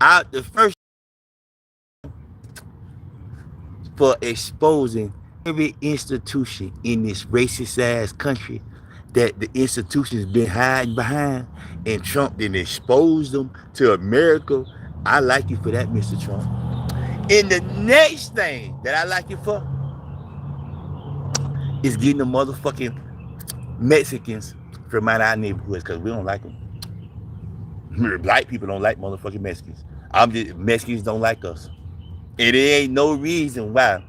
Out the first for exposing every institution in this racist ass country that the institutions been hiding behind, and Trump then exposed them to America. I like you for that, Mr. Trump. And the next thing that I like you for is getting the motherfucking Mexicans from out our neighborhoods because we don't like them. Black people don't like motherfucking Mexicans. Mexicans don't like us. And there ain't no reason why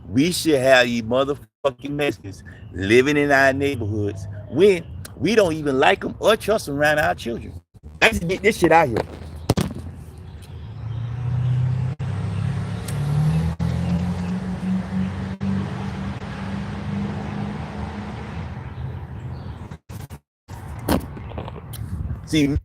we should have these motherfucking Mexicans living in our neighborhoods when we don't even like them or trust them around our children. Let's get this shit out here. See,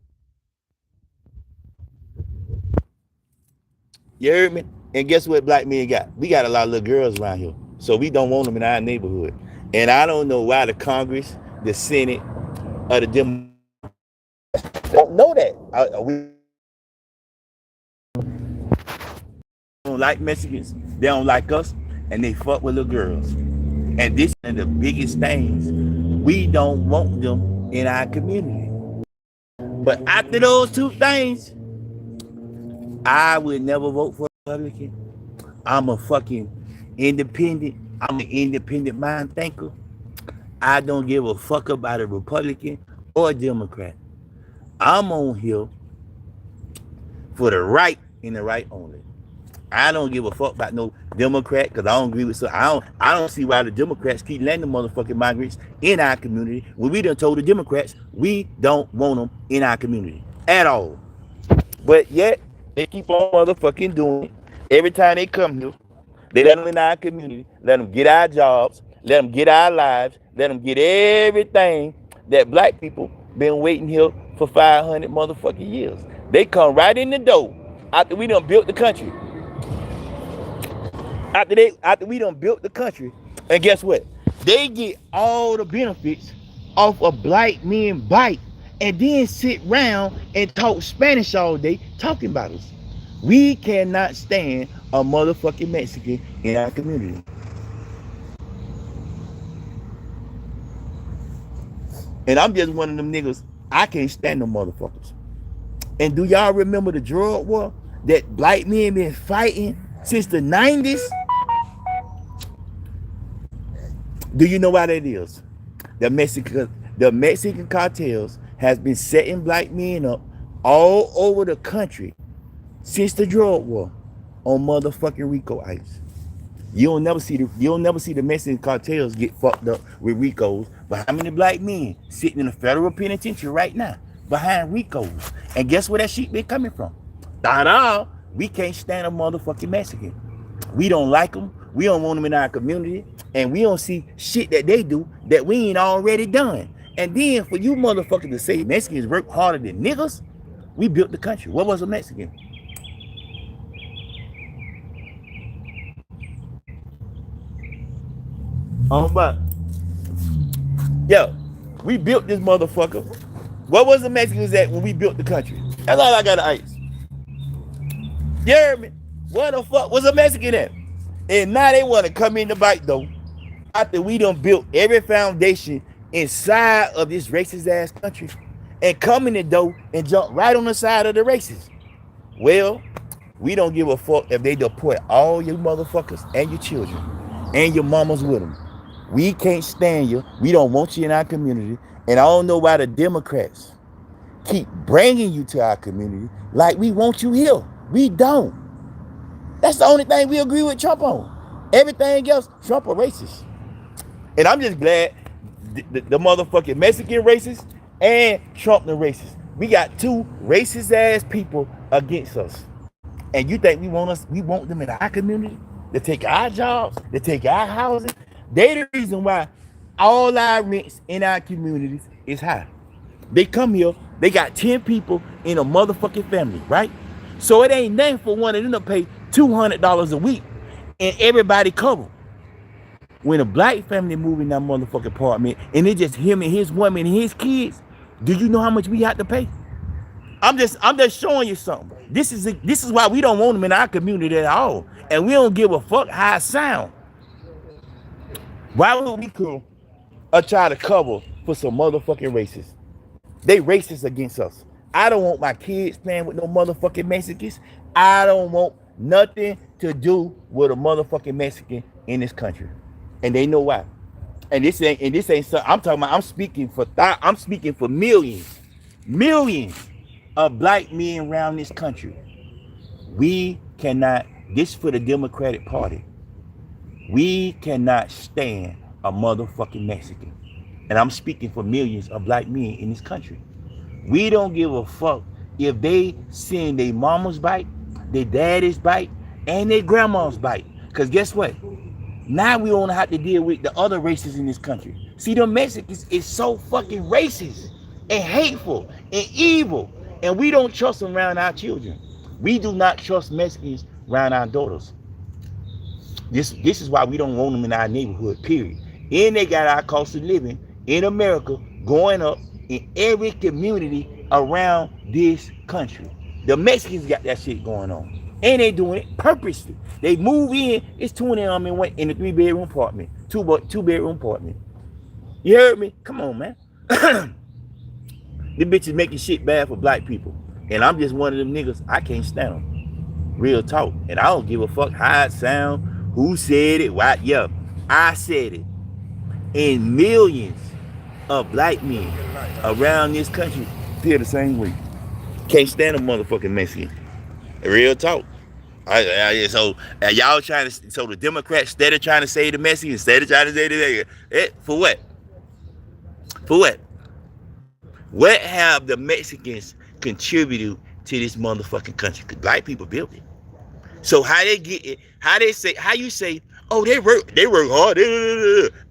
you heard me? And guess what black men got? We got a lot of little girls around here. So we don't want them in our neighborhood. And I don't know why the Congress, the Senate, or the Democrats don't know that. We don't like Mexicans. They don't like us. And they fuck with little girls. And this is the biggest things. We don't want them in our community. But after those two things, I would never vote for a Republican. I'm a fucking independent. I'm an independent mind thinker. I don't give a fuck about a Republican or a Democrat. I'm on here for the right and the right only. I don't give a fuck about no Democrat because I don't agree with so I don't see why the Democrats keep letting the motherfucking migrants in our community when we done told the Democrats we don't want them in our community at all. But yet they keep on motherfucking doing it. Every time they come here, they let them in our community, let them get our jobs, let them get our lives, let them get everything that black people been waiting here for 500 motherfucking years. They come right in the door after we done built the country. After we done built the country, and guess what? They get all the benefits off a black men bite and then sit around and talk Spanish all day talking about us. We cannot stand a motherfucking Mexican in our community. And I'm just one of them niggas. I can't stand them motherfuckers. And do y'all remember the drug war that black men been fighting since the 90s? Do you know why that is? The Mexican cartels has been setting black men up all over the country since the drug war on motherfucking Rico ice. You'll never see the Mexican cartels get fucked up with Ricos. But how many black men sitting in a federal penitentiary right now behind Ricos? And guess where that shit been coming from? Da-da! We can't stand a motherfucking Mexican. We don't like them. We don't want them in our community. And we don't see shit that they do that we ain't already done. And then for you motherfuckers to say Mexicans work harder than niggas, we built the country. What was a Mexican? But yo, we built this motherfucker. What was the Mexicans at when we built the country? That's all I got to ask. You heard me? What the fuck was a Mexican at? And now they want to come in the bite though. After we done built every foundation inside of this racist ass country and come in the door and jump right on the side of the racists. Well, we don't give a fuck if they deport all your motherfuckers and your children and your mamas with them. We can't stand you. We don't want you in our community. And I don't know why the Democrats keep bringing you to our community like we want you here. We don't. That's the only thing we agree with Trump on. Everything else, Trump a racist. And I'm just glad the motherfucking Mexican racist and Trump the racist. We got two racist ass people against us. And you think we want them in our community to take our jobs, to take our housing? They the reason why all our rents in our communities is high. They come here, they got 10 people in a motherfucking family, right? So it ain't nothing for one of them to pay $200 a week and everybody covered. When a black family move in that motherfucking apartment and it's just him and his woman and his kids, do you know how much we have to pay? I'm just showing you something. This is why we don't want them in our community at all, and we don't give a fuck how it sound. Why would we cool or try to cover for some motherfucking racists? They racist against us. I don't want my kids playing with no motherfucking Mexicans. I don't want nothing to do with a motherfucking Mexican in this country, and they know why. And this ain't something I'm talking about. I'm speaking for millions of black men around this country. We cannot. This for the Democratic Party. We cannot stand a motherfucking Mexican. And I'm speaking for millions of black men in this country. We don't give a fuck if they send their mama's bike, their daddy's bike, and their grandma's bike. Because guess what? Now we don't have to deal with the other races in this country. See, the Mexicans is so fucking racist and hateful and evil. And we don't trust them around our children. We do not trust Mexicans around our daughters. This is why we don't want them in our neighborhood, period. And they got our cost of living in America going up in every community around this country. The Mexicans got that shit going on. And they doing it purposely. They move in, it's 20 of them in a 3-bedroom apartment, two-bedroom apartment. You heard me? Come on, man. This bitch is making shit bad for black people. And I'm just one of them niggas, I can't stand them. Real talk. And I don't give a fuck how it sound, who said it, why. Yeah, I said it. And millions of black men around this country feel the same way. Can't stand a motherfucking Mexican. Real talk. So y'all trying to, so the Democrats instead of trying to say the Mexicans, instead of trying to say the for what? For what? What have the Mexicans contributed to this motherfucking country? Because black people built it. So how they get it? How you say? Oh, they work hard.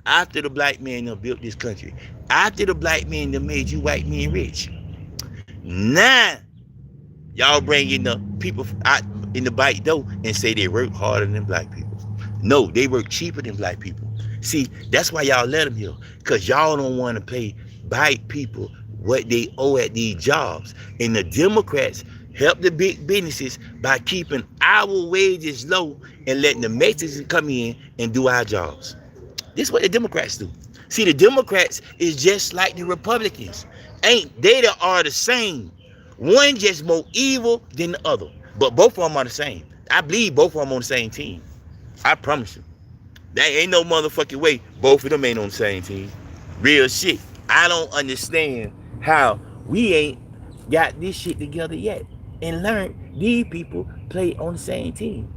After the black man that built this country, after the black man that made you white men rich. Now y'all bring in the people out in the back door and say they work harder than black people. No, they work cheaper than black people. See, that's why y'all let them here, because y'all don't want to pay white people what they owe at these jobs. And the Democrats help the big businesses by keeping our wages low and letting the Mexicans come in and do our jobs. This is what the Democrats do. See, the Democrats is just like the Republicans. They are the same. One just more evil than the other. But both of them are the same. I believe both of them on the same team. I promise you. There ain't no motherfucking way both of them ain't on the same team. Real shit. I don't understand how we ain't got this shit together yet and learn these people play on the same team.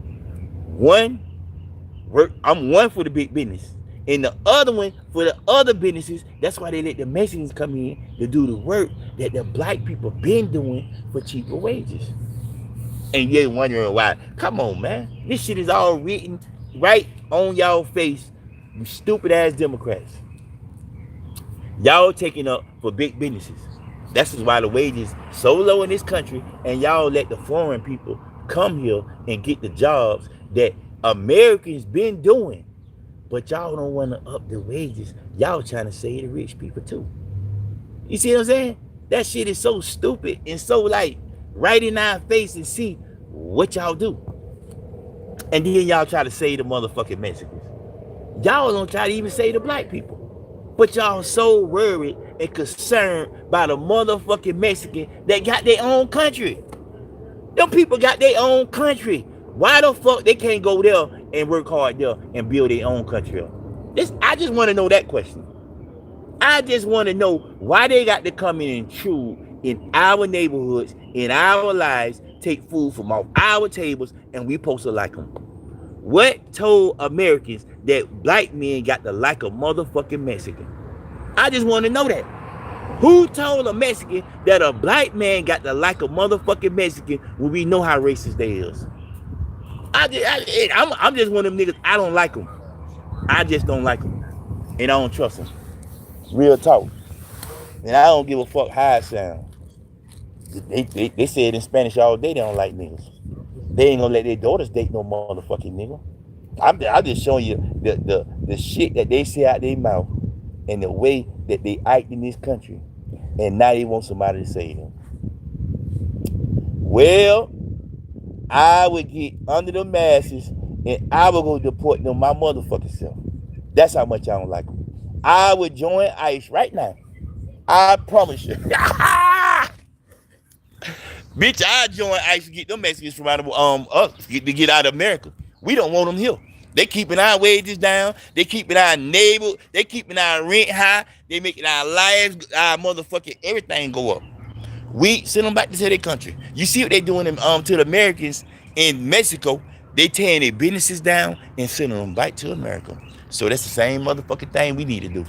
I'm one for the big business. And the other one for the other businesses. That's why they let the Mexicans come in to do the work that the black people been doing for cheaper wages. And you're wondering why. Come on, man. This shit is all written right on y'all face, you stupid ass Democrats. Y'all taking up for big businesses. That's why the wages so low in this country, and y'all let the foreign people come here and get the jobs that Americans been doing. But y'all don't want to up the wages. Y'all trying to save the rich people too. You see what I'm saying? That shit is so stupid and so like right in our face and see what y'all do. And then y'all try to save the motherfucking Mexicans. Y'all don't try to even save the black people. But y'all so worried and concerned by the motherfucking Mexican that got their own country. Them people got their own country. Why the fuck they can't go there and work hard there and build their own country? I just want to know that question. I just want to know why they got to come in and intrude in our neighborhoods, in our lives, take food from off our tables, and we supposed to like them. What told Americans that black men got to like a motherfucking Mexican? I just want to know that. Who told a Mexican that a black man got to like a motherfucking Mexican when we know how racist they is? I'm just one of them niggas, I don't like them. I just don't like them. And I don't trust them. Real talk. And I don't give a fuck how it sound. They say it in Spanish all day, they don't like niggas. They ain't gonna let their daughters date no motherfucking nigga. I'm just showing you the shit that they say out their mouth and the way that they act in this country. And now they want somebody to save them. Well, I would get under the masses and I would go deport them my motherfucking self. That's how much I don't like them. I would join ICE right now. I promise you. Bitch, I join ICE to get them Mexicans from out of us to get out of America. We don't want them here. They keeping our wages down. They keeping our neighbor. They keeping our rent high. They making our lives, our motherfucking everything go up. We send them back to their country. You see what they doing to the Americans in Mexico? They tearing their businesses down and sending them back to America. So that's the same motherfucking thing we need to do.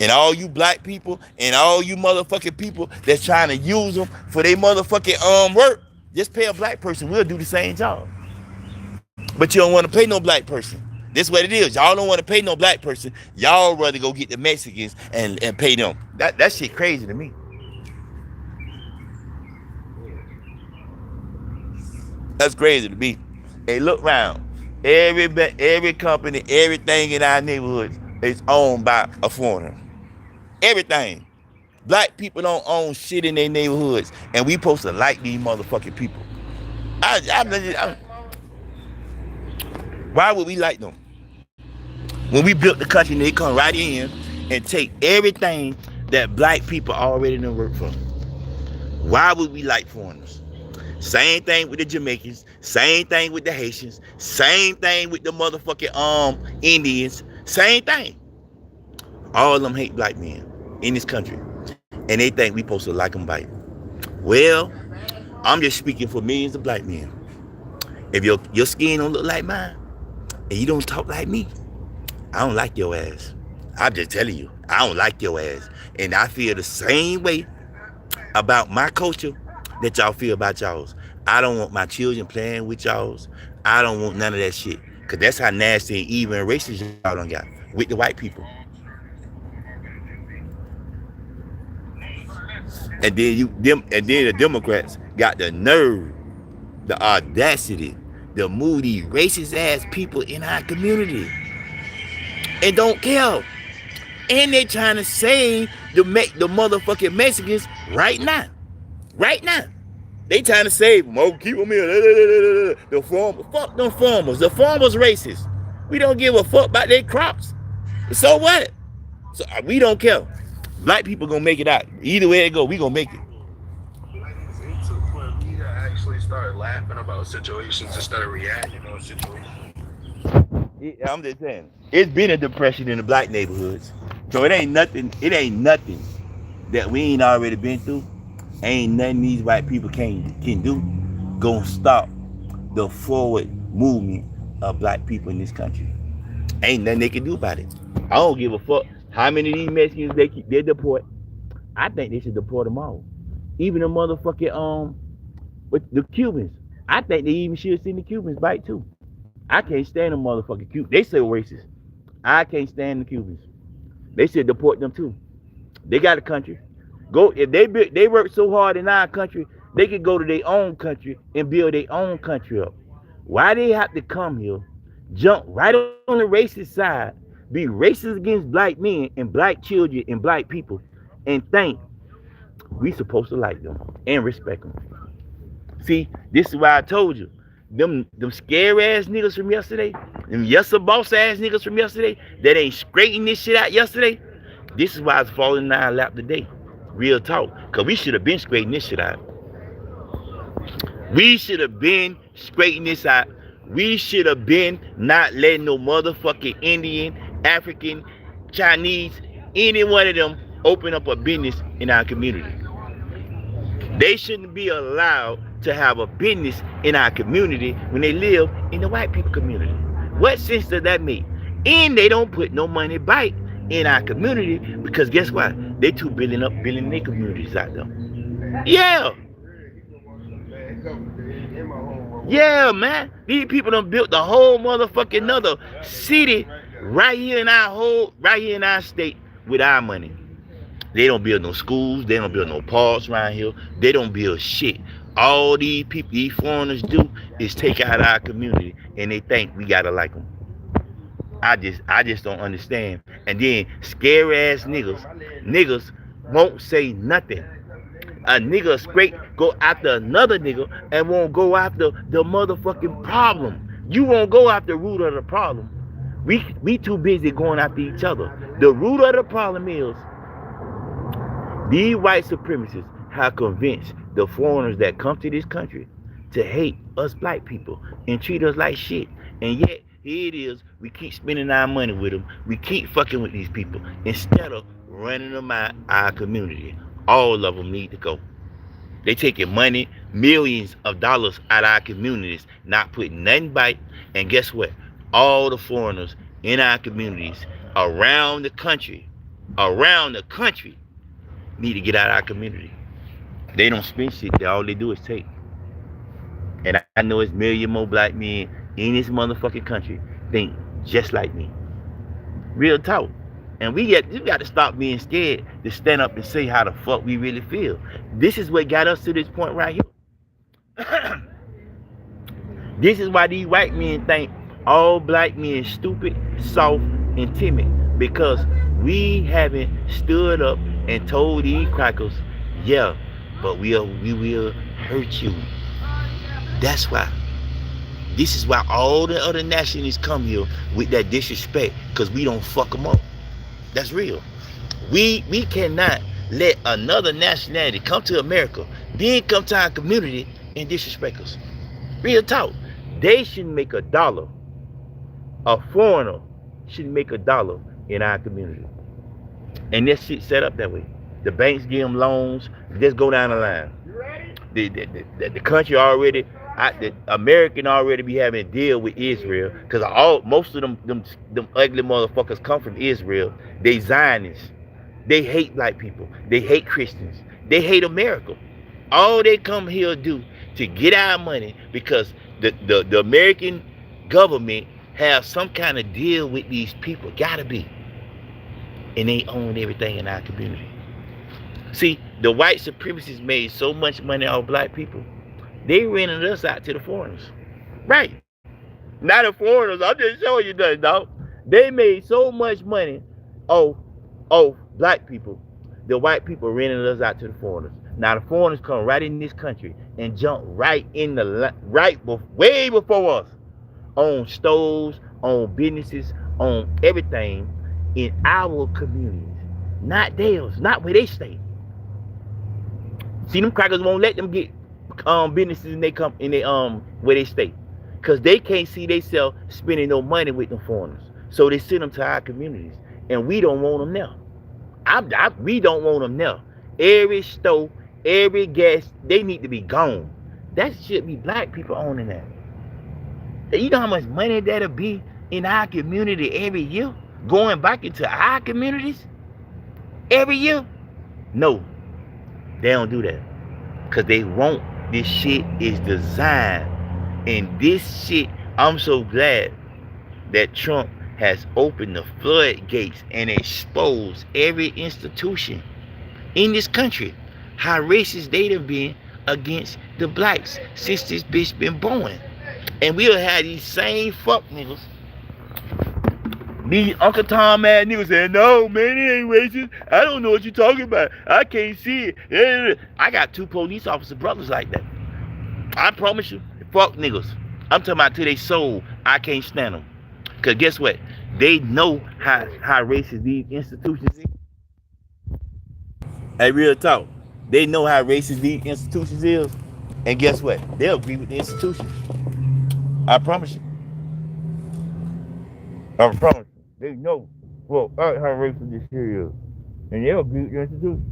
And all you black people and all you motherfucking people that's trying to use them for their motherfucking work, just pay a black person. We'll do the same job. But you don't want to pay no black person. This is what it is. Y'all don't want to pay no black person. Y'all rather go get the Mexicans and pay them. That shit crazy to me. That's crazy to me. Hey, look around. Every company, everything in our neighborhoods is owned by a foreigner. Everything. Black people don't own shit in their neighborhoods, and we supposed to like these motherfucking people. Why would we like them? When we built the country, they come right in and take everything that black people already done work for. Why would we like foreigners? Same thing with the Jamaicans, same thing with the Haitians, same thing with the motherfucking Indians, same thing. All of them hate black men in this country, and they think we supposed to like them back. Well, I'm just speaking for millions of black men. If your skin don't look like mine, and you don't talk like me, I don't like your ass. I'm just telling you, I don't like your ass. And I feel the same way about my culture that y'all feel about y'all's. I don't want my children playing with y'all's. I don't want none of that shit. Cause that's how nasty and evil and racist y'all done got with the white people. And then the Democrats got the nerve, the audacity, to move these racist ass people in our community. And don't care. And they trying to save the motherfucking Mexicans right now. Right now. They trying to save them. Oh, keep them here. The farmers. Fuck them farmers. The farmers racist. We don't give a fuck about their crops. So what? So we don't care. Black people gonna make it out. Either way it go, we gonna make it. It took for me to actually start laughing about situations instead of reacting to situations. Yeah, I'm just saying. It's been a depression in the black neighborhoods. So it ain't nothing that we ain't already been through. Ain't nothing these white people can do gonna stop the forward movement of black people in this country. Ain't nothing they can do about it. I don't give a fuck how many of these Mexicans they deport. I think they should deport them all. Even the motherfucking with the Cubans. I think they even should send the Cubans back too. I can't stand the motherfucking Cubans. They say racist. I can't stand the Cubans. They should deport them too. They got a country. Go if they work so hard in our country, they could go to their own country and build their own country up. Why they have to come here, jump right on the racist side, be racist against black men and black children and black people, and think we supposed to like them and respect them? See, this is why I told you, them scary ass niggas from yesterday, them boss ass niggas from yesterday that ain't straightening this shit out yesterday. This is why it's falling in our lap today. Real talk. Cause we should have been straightening this shit out. We should have been straightening this out. We should have been not letting no motherfucking Indian, African, Chinese, any one of them open up a business in our community. They shouldn't be allowed to have a business in our community when they live in the white people community. What sense does that make? And they don't put no money back in our community because guess what? They too building their communities out there. Yeah. Yeah, man. These people done built the whole motherfucking another city right here in our state with our money. They don't build no schools. They don't build no parks around here. They don't build shit. All these people, these foreigners do is take out our community and they think we gotta like them. I just don't understand. And then scary ass niggas won't say nothing. A nigga straight go after another nigga and won't go after the motherfucking problem. You won't go after the root of the problem. We too busy going after each other. The root of the problem is these white supremacists have convinced the foreigners that come to this country to hate us black people and treat us like shit. And yet, here it is, we keep spending our money with them. We keep fucking with these people instead of running them out our community. All of them need to go. They taking money, millions of dollars out of our communities, not putting nothing back. And guess what? All the foreigners in our communities around the country need to get out of our community. They don't spend shit. All they do is take. And I know it's million more black men in this motherfucking country think just like me. Real talk. And you got to stop being scared to stand up and say how the fuck we really feel. This is what got us to this point right here. This is why these white men think all black men stupid, soft, and timid. Because we haven't stood up and told these crackers, yeah, but we will hurt you. That's why. This is why all the other nationalists come here with that disrespect, because we don't fuck them up. That's real. We cannot let another nationality come to America, then come to our community and disrespect us. Real talk. They shouldn't make $1. A foreigner shouldn't make $1 in our community. And this shit set up that way. The banks give them loans. Just go down the line. The country already, the American already be having a deal with Israel, because most of them ugly motherfuckers come from Israel. They Zionists. They hate black people. They hate Christians. They hate America. All they come here to do to get our money, because the American government have some kind of deal with these people. Gotta be. And they own everything in our community. See, the white supremacists made so much money off black people, they rented us out to the foreigners. Right. Not the foreigners. I'm just showing you that, dog. They made so much money off black people. The white people rented us out to the foreigners. Now the foreigners come right in this country and jump right in way before us on stores, on businesses, on everything in our communities. Not theirs. Not where they stay. See, them crackers won't let them get businesses in where they stay, because they can't see themselves spending no money with them foreigners. So they send them to our communities, and we don't want them there. We don't want them there. Every store, every gas, they need to be gone. That should be black people owning that. You know how much money that'll be in our community every year, going back into our communities every year? No. They don't do that, because they want, this shit is designed. And this shit, I'm so glad that Trump has opened the floodgates and exposed every institution in this country, how racist they have been against the blacks since this bitch been born. And we'll have these same fuck niggas, these Uncle Tom ass niggas saying, no, man, it ain't racist. I don't know what you're talking about. I can't see it. I got 2 police officer brothers like that. I promise you, fuck niggas. I'm talking about to their soul. I can't stand them. Because guess what? They know how racist these institutions is. Hey, real talk. They know how racist these institutions is. And guess what? They'll agree with the institutions. I promise you. I promise you. They know, well, how racist this shit is. And they'll agree with the institution.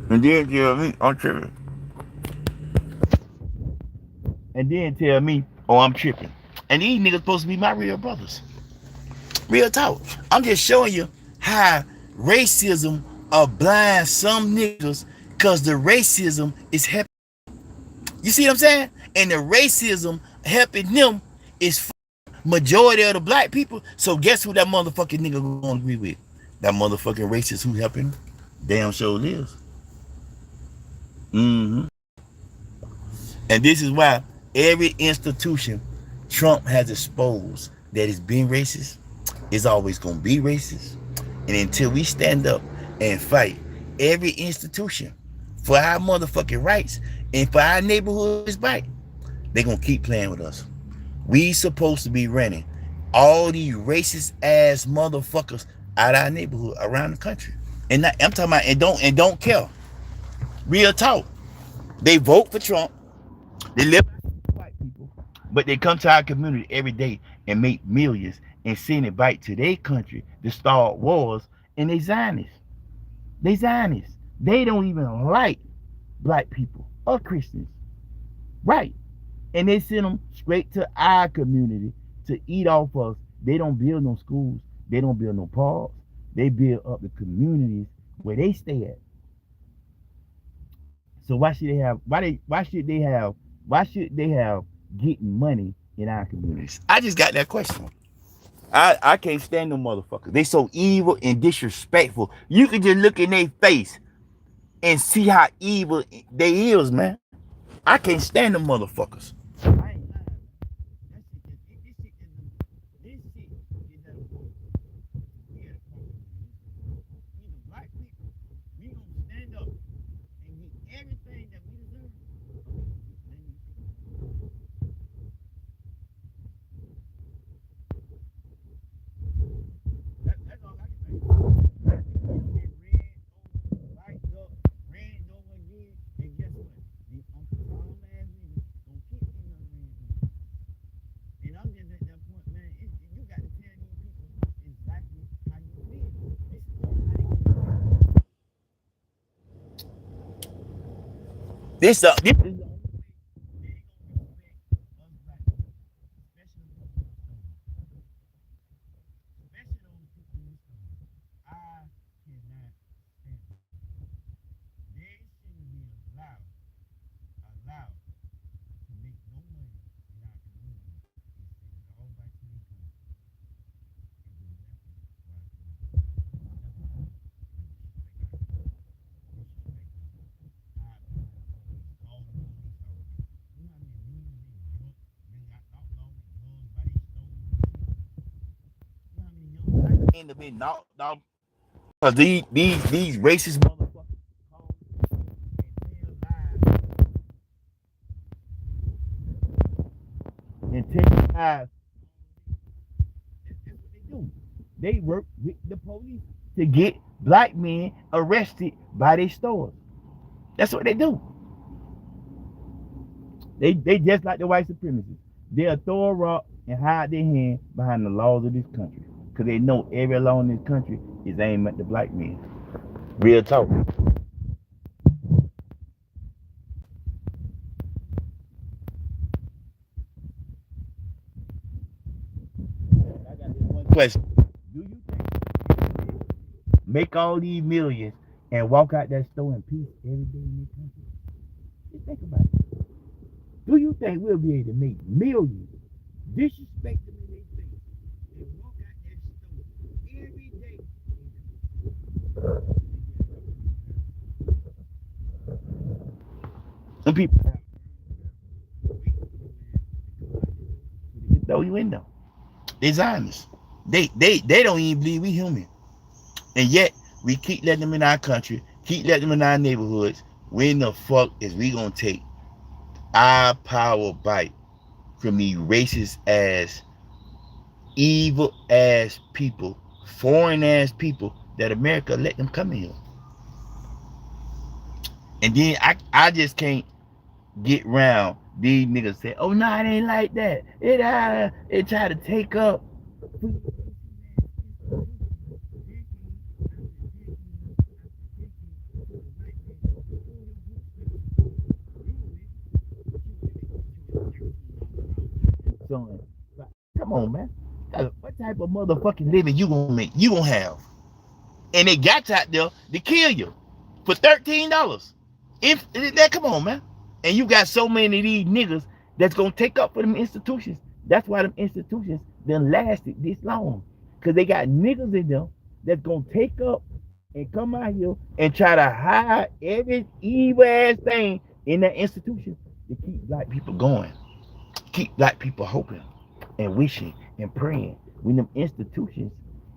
And then tell me, I'm tripping. And then tell me, oh, I'm tripping. And these niggas supposed to be my real brothers. Real talk. I'm just showing you how racism blind some niggas, because the racism is helping. You see what I'm saying? And the racism helping them is majority of the black people. So guess who that motherfucking nigga gonna agree with? That motherfucking racist who helping him? Damn sure is. And this is why every institution Trump has exposed that is being racist is always gonna be racist. And until we stand up and fight every institution for our motherfucking rights and for our neighborhoods back, they gonna keep playing with us. We supposed to be running all these racist ass motherfuckers out of our neighborhood around the country. And I'm talking about and don't care. Real talk. They vote for Trump. They live like white people, but they come to our community every day and make millions and send it back to their country to start wars. And they Zionists. They Zionists. They don't even like black people or Christians. Right. And they send them straight to our community to eat off us. They don't build no schools. They don't build no parks. They build up the communities where they stay at. So why should they have getting money in our communities? I just got that question. I can't stand them motherfuckers. They so evil and disrespectful. You can just look in their face and see how evil they is, man. I can't stand them motherfuckers. I ain't lying. This shit is either black people, we gonna stand up and get everything that we deserve. That's all I can say. Red over, light up, red over again, and guess what? These Uncle Tom ass niggas gonna keep getting us red. And I'm just at that point, man. You got to tell these people exactly how you feel. This is how they feel. This is the only way they gonna respect us black people, especially those in the store. Especially those people in the store. I cannot stand it. They shouldn't be allowed to make no money in our community and send it all back to their country and do nothing for our community. Nothing but disrespect our police, call the police on them. You know how many niggas they got outlawed with drugs by these stores and shit? You know how many young blacks end up being knocked off because these racist motherfuckers call and tell lies. That's what they do. They work with the police to get black men arrested by their stores. That's what they do. They just like the white supremacists. They'll throw a rock and hide their hand behind the laws of this country. Because they know every law in this country is aimed at the black man. Real talk. I got this one question. Do you think make all these millions and walk out that store in peace every day in this country? Just think about it. Do you think we'll be able to make millions, disrespect them in their face, and walk out that store every day? Some people throw you in there. They Zionists. They don't even believe we human. And yet we keep letting them in our country, keep letting them in our neighborhoods. When the fuck is we gonna take our power back from these racist ass, evil ass people, foreign ass people that America let them come in here? And then I just can't get round these niggas say, oh no, it ain't like that. It try to take up. Come on, man. What type of motherfucking living you gonna make? You gonna have? And they got out there to kill you for $13. If that, come on, man. And you got so many of these niggas that's gonna take up for them institutions. That's why them institutions done lasted this long. Cause they got niggas in them that's gonna take up and come out here and try to hide every evil ass thing in that institution to keep black people going. Keep black people hoping and wishing and praying when them institutions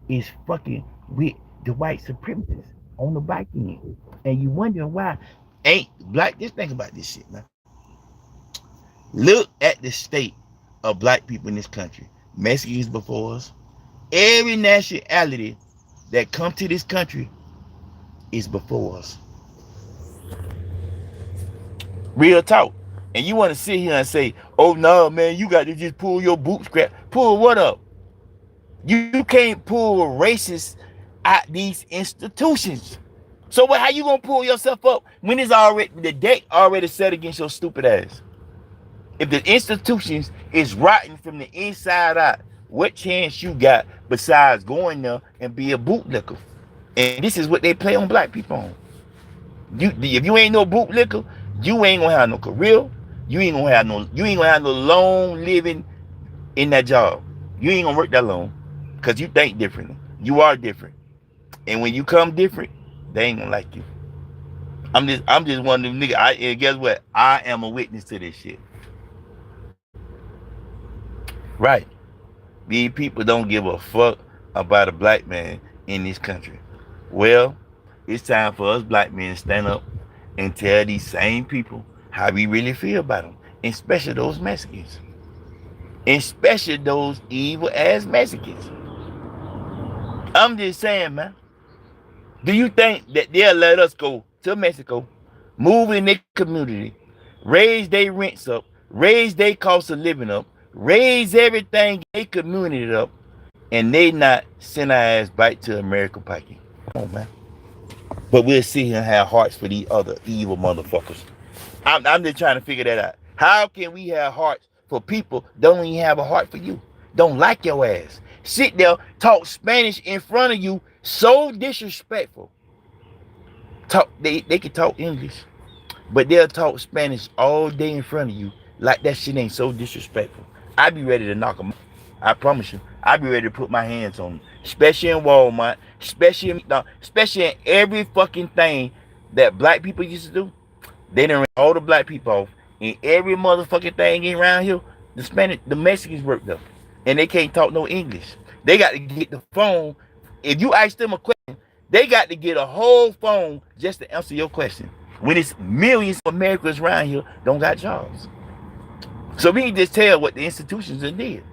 is fucking with the white supremacists on the back end. And you wondering why ain't black, just think about this shit, man. Look at the state of black people in this country. Mexicans before us. Every nationality that come to this country is before us. Real talk. And you want to sit here and say, oh no, man, you got to just pull your bootstrap. Pull what up? You can't pull racists out these institutions. So how you gonna pull yourself up when it's already the deck already set against your stupid ass? If the institutions is rotten from the inside out, what chance you got besides going there and be a bootlicker? And this is what they play on black people on. If you ain't no bootlicker, you ain't gonna have no career. You ain't gonna have no long living in that job. You ain't gonna work that long because you think differently. You are different, and when you come different, they ain't gonna like you. I'm just one of them niggas. And guess what? I am a witness to this shit. Right? These people don't give a fuck about a black man in this country. Well, it's time for us black men to stand up and tell these same people how we really feel about them, especially those Mexicans, especially those evil ass Mexicans. I'm just saying, man. Do you think that they'll let us go to Mexico, move in their community, raise their rents up, raise their cost of living up, raise everything in their community up, and they not send our ass back to America packing? Come on, man. But we'll sit here and have hearts for these other evil motherfuckers. I'm just trying to figure that out. How can we have hearts for people don't even have a heart for you? Don't like your ass. Sit there, talk Spanish in front of you, so disrespectful. They can talk English, but they'll talk Spanish all day in front of you like that shit ain't so disrespectful. I'd be ready to knock them out. I promise you. I'd be ready to put my hands on them. Especially in Walmart, especially in every fucking thing that black people used to do. They done ran all the black people off. And every motherfucking thing around here, the Mexicans work them. And they can't talk no English. They got to get the phone. If you ask them a question, they got to get a whole phone just to answer your question. When it's millions of Americans around here don't got jobs. So we can just tell what the institutions did.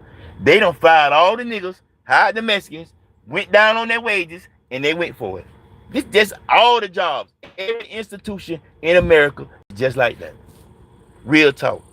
They done fired all the niggas, hired the Mexicans, went down on their wages, and they went for it. This just all the jobs. Every institution in America is just like that. Real talk.